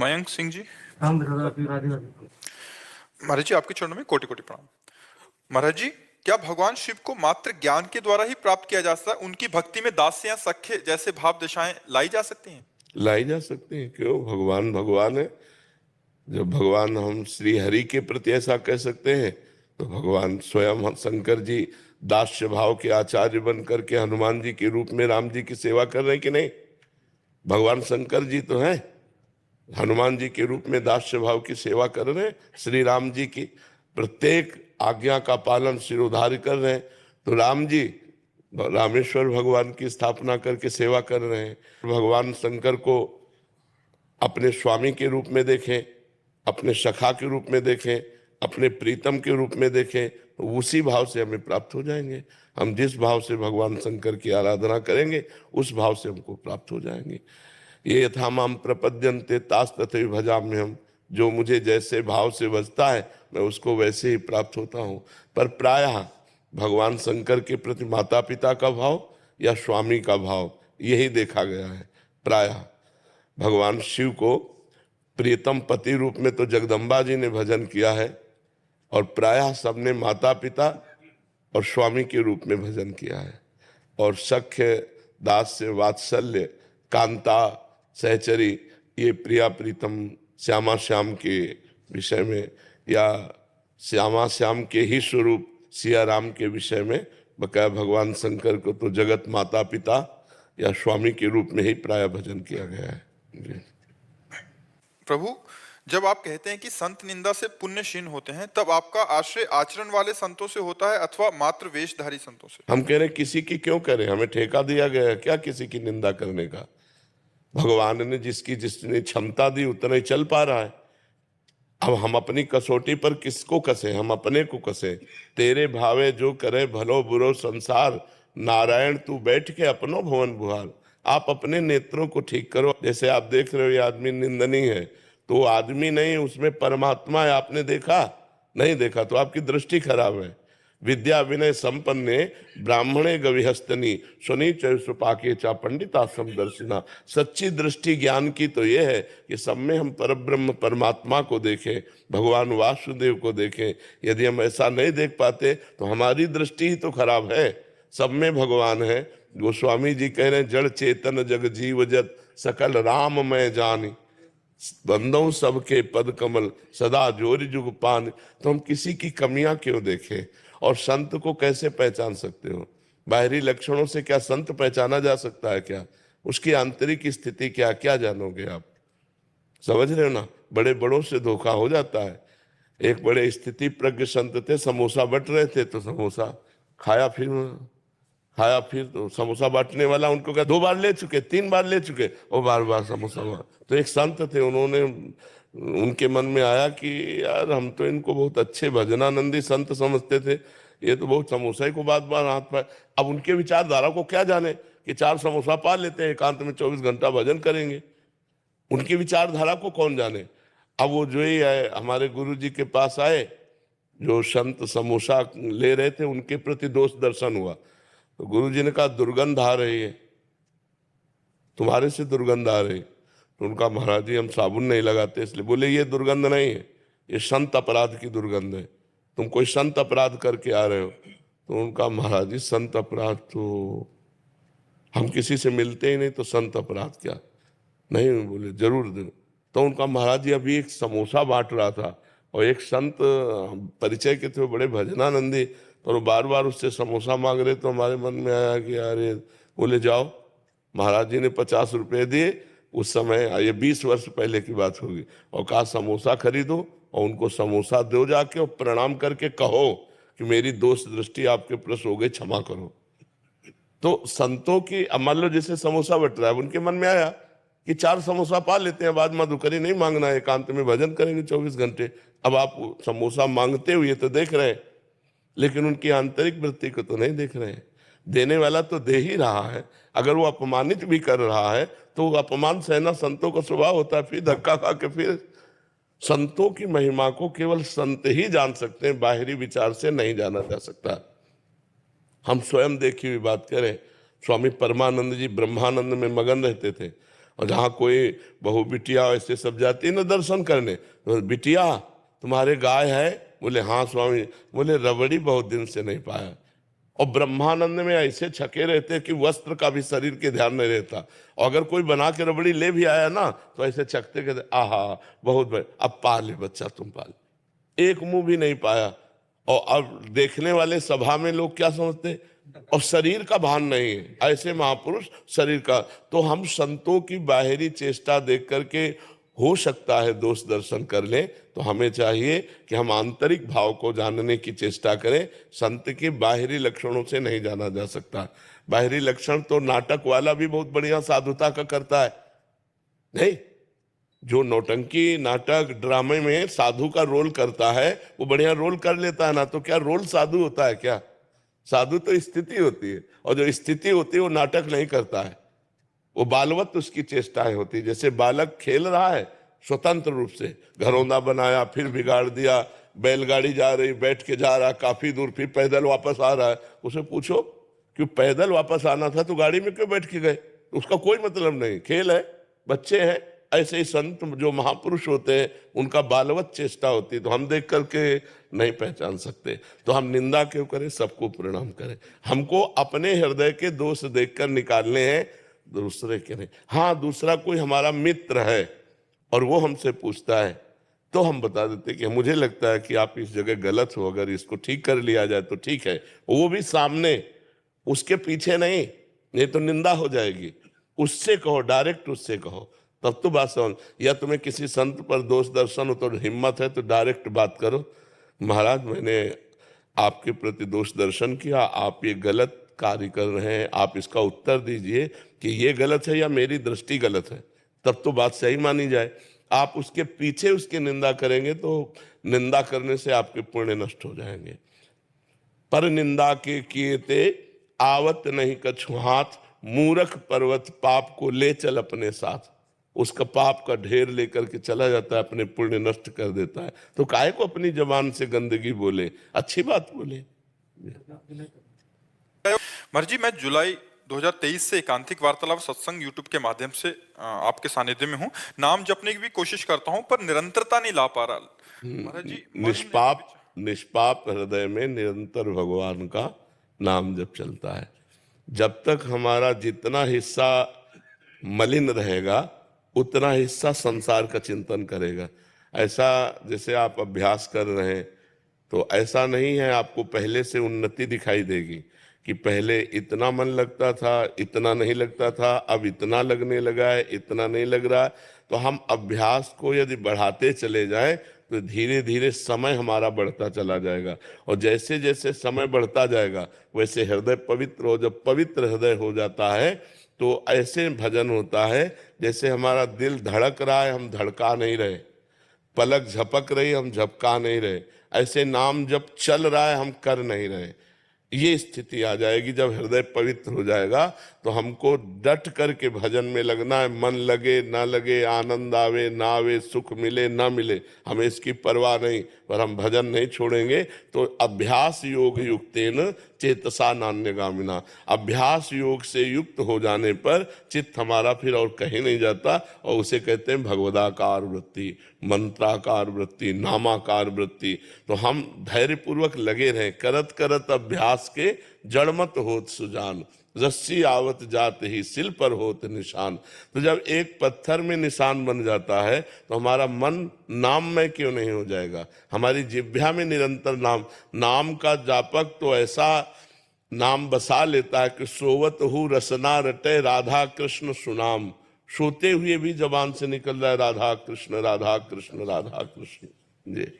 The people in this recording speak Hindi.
मयंक सिंह जी। राम राधे राधे राधे। महाराज जी, आपके चरणों में कोटि कोटि प्रणाम। महाराज जी, क्या भगवान शिव को मात्र ज्ञान के द्वारा ही प्राप्त किया जा सकता है? उनकी भक्ति में दास्य या सख्य जैसे भाव दशाएं लाई जा सकती हैं? लाई जा सकती हैं। क्यों? भगवान भगवान है। जब भगवान हम श्री हरि के प्रति ऐसा कह सकते हैं तो भगवान स्वयं शंकर जी दास्य भाव के आचार्य बन करके हनुमान जी के रूप में राम जी की सेवा कर रहे हैं कि नहीं? भगवान शंकर जी तो हैं, हनुमान जी के रूप में दास्य भाव की सेवा कर रहे हैं। श्री राम जी की प्रत्येक आज्ञा का पालन सिरोधार्य कर रहे हैं। तो राम जी रामेश्वर भगवान की स्थापना करके सेवा कर रहे हैं। भगवान शंकर को अपने स्वामी के रूप में देखें, अपने सखा के रूप में देखें, अपने प्रीतम के रूप में देखें, तो उसी भाव से हमें प्राप्त हो जाएंगे। हम जिस भाव से भगवान शंकर की आराधना करेंगे उस भाव से हमको प्राप्त हो जाएंगे। ये यथा माम प्रपद्यन्ते तास तथैव भजाम्यहम्, जो मुझे जैसे भाव से भजता है मैं उसको वैसे ही प्राप्त होता हूँ। पर प्रायः भगवान शंकर के प्रति माता पिता का भाव या स्वामी का भाव यही देखा गया है। प्रायः भगवान शिव को प्रियतम पति रूप में तो जगदम्बा जी ने भजन किया है और प्रायः सबने माता पिता और स्वामी के रूप में भजन किया है। और सख्य, दास्य, वात्सल्य, कांता, सहचरी, ये प्रिया प्रीतम श्यामा श्याम के विषय में या श्यामा श्याम के ही स्वरूप सिया राम के विषय में बकाया भगवान शंकर को तो जगत माता पिता या स्वामी के रूप में ही प्राय भजन किया गया है। प्रभु, जब आप कहते हैं कि संत निंदा से पुण्य क्षीण होते हैं, तब आपका आश्रय आचरण वाले संतों से होता है अथवा मात्र वेशधारी संतों से? हम कह रहे किसी की क्यों करें? हमें ठेका दिया गया है क्या किसी की निंदा करने का? भगवान ने जिसने क्षमता दी उतना ही चल पा रहा है। अब हम अपनी कसौटी पर किसको कसे? हम अपने को कसे। तेरे भावे जो करे भलो बुरो संसार, नारायण तू बैठ के अपनो भवन बुहार। आप अपने नेत्रों को ठीक करो। जैसे आप देख रहे हो ये आदमी निंदनीय है, तो वो आदमी नहीं, उसमें परमात्मा है। आपने देखा? नहीं देखा तो आपकी दृष्टि खराब है। विद्या विनय संपन्ने ब्राह्मणे गविहस्तनी सुनी चुपाके चा पंडिताश्रम दर्शिना। सच्ची दृष्टि ज्ञान की तो ये है कि सब में हम परब्रह्म परमात्मा को देखें, भगवान वासुदेव को देखें। यदि हम ऐसा नहीं देख पाते तो हमारी दृष्टि ही तो खराब है। सब में भगवान है। गोस्वामी जी कह रहे हैं जड़ चेतन जग जीव जत सकल राम मैं जानी, बंदों सबके पद कमल सदा जोर जुग पान। तो हम किसी की कमियां क्यों देखें? और संत को कैसे पहचान सकते हो? बाहरी लक्षणों से क्या संत पहचाना जा सकता है क्या? उसकी आंतरिक स्थिति क्या जानोगे आप? समझ रहे हो ना? बड़े बड़ों से धोखा हो जाता है। एक बड़े स्थिति प्रज्ञ संत थे, समोसा बट रहे थे तो समोसा खाया, फिर तो समोसा बांटने वाला उनको कहा 2 बार ले चुके, 3 बार ले चुके, और बार बार समोसा। तो एक संत थे, उनके मन में आया कि यार हम तो इनको बहुत अच्छे भजनानंदी संत समझते थे, ये तो बहुत समोसा ही को बार बार हाथ पाए। अब उनके विचारधारा को क्या जाने कि 4 समोसा पा लेते हैं, एकांत में 24 घंटा भजन करेंगे। उनकी विचारधारा को कौन जाने। अब वो जो ही आए हमारे गुरु जी के पास आए, जो संत समोसा ले रहे थे उनके प्रति दोष दर्शन हुआ। तो गुरु जी ने कहा दुर्गंध आ रही है, तुम्हारे से दुर्गंध आ रही। तो उनका महाराज जी हम साबुन नहीं लगाते इसलिए। बोले ये दुर्गंध नहीं है, ये संत अपराध की दुर्गंध है, तुम कोई संत अपराध करके आ रहे हो। तो उनका महाराज जी संत अपराध तो हम किसी से मिलते ही नहीं, तो संत अपराध क्या? नहीं, बोले जरूर दे। तो उनका महाराज जी अभी एक समोसा बांट रहा था और एक संत परिचय के थे, बड़े भजनानंदी, और बार बार उससे समोसा मांग रहे। तो हमारे मन में आया कि यार ये, बोले जाओ। महाराज जी ने 50 रुपये दिए उस समय, ये 20 वर्ष पहले की बात होगी, और कहा समोसा खरीदो और उनको समोसा दो जाके और प्रणाम करके कहो कि मेरी दोष दृष्टि आपके प्रति हो गई, क्षमा करो। तो संतों की मान लो जैसे समोसा बट रहा है, उनके मन में आया कि 4 समोसा पा लेते हैं, बाद मधुकरी नहीं मांगना है, एकांत में भजन करेंगे 24 घंटे। अब आप समोसा मांगते हुए तो देख रहे हैं, लेकिन उनकी आंतरिक वृत्ति को तो नहीं देख रहे हैं। देने वाला तो दे ही रहा है, अगर वो अपमानित भी कर रहा है तो अपमान सहना संतों का स्वभाव होता है। फिर धक्का खा के फिर संतों की महिमा को केवल संत ही जान सकते हैं, बाहरी विचार से नहीं जाना जा सकता। हम स्वयं देखी हुई बात करें, स्वामी परमानंद जी ब्रह्मानंद में मगन रहते थे। और जहाँ कोई बहू बिटिया ऐसे सब जाती है ना दर्शन करने, तो बिटिया तुम्हारे गाय है? बोले हाँ स्वामी। बोले रबड़ी बहुत दिन से नहीं पाया। और ब्रह्मानंद में ऐसे छके रहते कि वस्त्र का भी शरीर के ध्यान नहीं रहता, और अगर कोई बना के रबड़ी ले भी आया ना तो ऐसे छकते कहते आहा बहुत बड़े, अब पा ले बच्चा तुम पा ले। एक मुंह भी नहीं पाया। और अब देखने वाले सभा में लोग क्या समझते, और शरीर का भान नहीं है, ऐसे महापुरुष शरीर का। तो हम संतों की बाहरी चेष्टा देख करके हो सकता है दोष दर्शन कर लें, तो हमें चाहिए कि हम आंतरिक भाव को जानने की चेष्टा करें। संत के बाहरी लक्षणों से नहीं जाना जा सकता। बाहरी लक्षण तो नाटक वाला भी बहुत बढ़िया साधुता का करता है, नहीं? जो नौटंकी नाटक ड्रामे में साधु का रोल करता है वो बढ़िया रोल कर लेता है ना, तो क्या रोल साधु होता है क्या? साधु तो स्थिति होती है, और जो स्थिति होती है वो नाटक नहीं करता है, वो बालवत उसकी चेष्टाएं होती है। जैसे बालक खेल रहा है स्वतंत्र रूप से, घरौंदा बनाया फिर बिगाड़ दिया, बैलगाड़ी जा रही बैठ के जा रहा काफी दूर फिर पैदल वापस आ रहा है, उसे पूछो कि पैदल वापस आना था तो गाड़ी में क्यों बैठ के गए? उसका कोई मतलब नहीं, खेल है, बच्चे हैं। ऐसे ही संत जो महापुरुष होते हैं उनका बालवत चेष्टा होती है, तो हम देख करके नहीं पहचान सकते। तो हम निंदा क्यों करें, सबको प्रणाम करें। हमको अपने हृदय के दोष देखकर निकालने हैं, दूसरे के नहीं। हाँ, दूसरा कोई हमारा मित्र है और वो हमसे पूछता है तो हम बता देते कि मुझे लगता है कि आप इस जगह गलत हो, अगर इसको ठीक कर लिया जाए तो ठीक है। वो भी सामने, उसके पीछे नहीं तो निंदा हो जाएगी। उससे कहो, डायरेक्ट उससे कहो, तब तो बात समझ। या तुम्हें किसी संत पर दोष दर्शन हो तो हिम्मत है तो डायरेक्ट बात करो, महाराज मैंने आपके प्रति दोष दर्शन किया, आप ये गलत कार्य कर रहे हैं, आप इसका उत्तर दीजिए कि ये गलत है या मेरी दृष्टि गलत है, तब तो बात सही मानी जाए। आप उसके पीछे उसकी निंदा करेंगे तो निंदा करने से आपके पुण्य नष्ट हो जाएंगे। पर निंदा के किए ते आवत नहीं कछु हाथ, मूर्ख पर्वत पाप को ले चल अपने साथ। उसका पाप का ढेर लेकर के चला जाता है, अपने पुण्य नष्ट कर देता है। तो काहे को अपनी जबान से गंदगी बोले, अच्छी बात बोले। महाराज जी, मैं जुलाई 2023 से एकांतिक वार्तालाप सत्संग यूट्यूब के माध्यम से आपके सानिध्य में हूँ। नाम जपने की भी कोशिश करता हूँ पर निरंतरता नहीं ला पा रहा। महाराज जी, निष्पाप हृदय में निरंतर भगवान का नाम जप चलता है। जब तक हमारा जितना हिस्सा मलिन रहेगा उतना हिस्सा संसार का चिंतन करेगा। ऐसा जैसे आप अभ्यास कर रहे हैं तो ऐसा नहीं है आपको पहले से उन्नति दिखाई देगी कि पहले इतना मन लगता था, इतना नहीं लगता था, अब इतना लगने लगा है, इतना नहीं लग रहा है। तो हम अभ्यास को यदि बढ़ाते चले जाएं तो धीरे धीरे समय हमारा बढ़ता चला जाएगा, और जैसे जैसे समय बढ़ता जाएगा वैसे हृदय पवित्र हो। जब पवित्र हृदय हो जाता है तो ऐसे भजन होता है जैसे हमारा दिल धड़क रहा है, हम धड़का नहीं रहे, पलक झपक रही, हम झपका नहीं रहे, ऐसे नाम जब चल रहा है, हम कर नहीं रहे। ये स्थिति आ जाएगी जब हृदय पवित्र हो जाएगा। तो हमको डट करके भजन में लगना है, मन लगे ना लगे, आनंद आवे ना आवे, सुख मिले ना मिले, हमें इसकी परवाह नहीं, पर हम भजन नहीं छोड़ेंगे। तो अभ्यास योग युक्तेन चेतसा नान्यगामिना, अभ्यास योग से युक्त हो जाने पर चित्त हमारा फिर और कहीं नहीं जाता, और उसे कहते हैं भगवदाकार वृत्ति, मंत्राकार वृत्ति, नामाकार वृत्ति। तो हम धैर्यपूर्वक लगे रहें, करत करत अभ्यास के जड़मत होत सुजान, रस्सी आवत जात ही सिल पर होत निशान। तो जब एक पत्थर में निशान बन जाता है तो हमारा मन नाम में क्यों नहीं हो जाएगा, हमारी जिह्वा में निरंतर नाम का जापक तो ऐसा नाम बसा लेता है कि सोवत हूँ रसना रटे राधा कृष्ण सुनाम, सोते हुए भी जबान से निकल रहा है राधा कृष्ण राधा कृष्ण राधा कृष्ण। जी।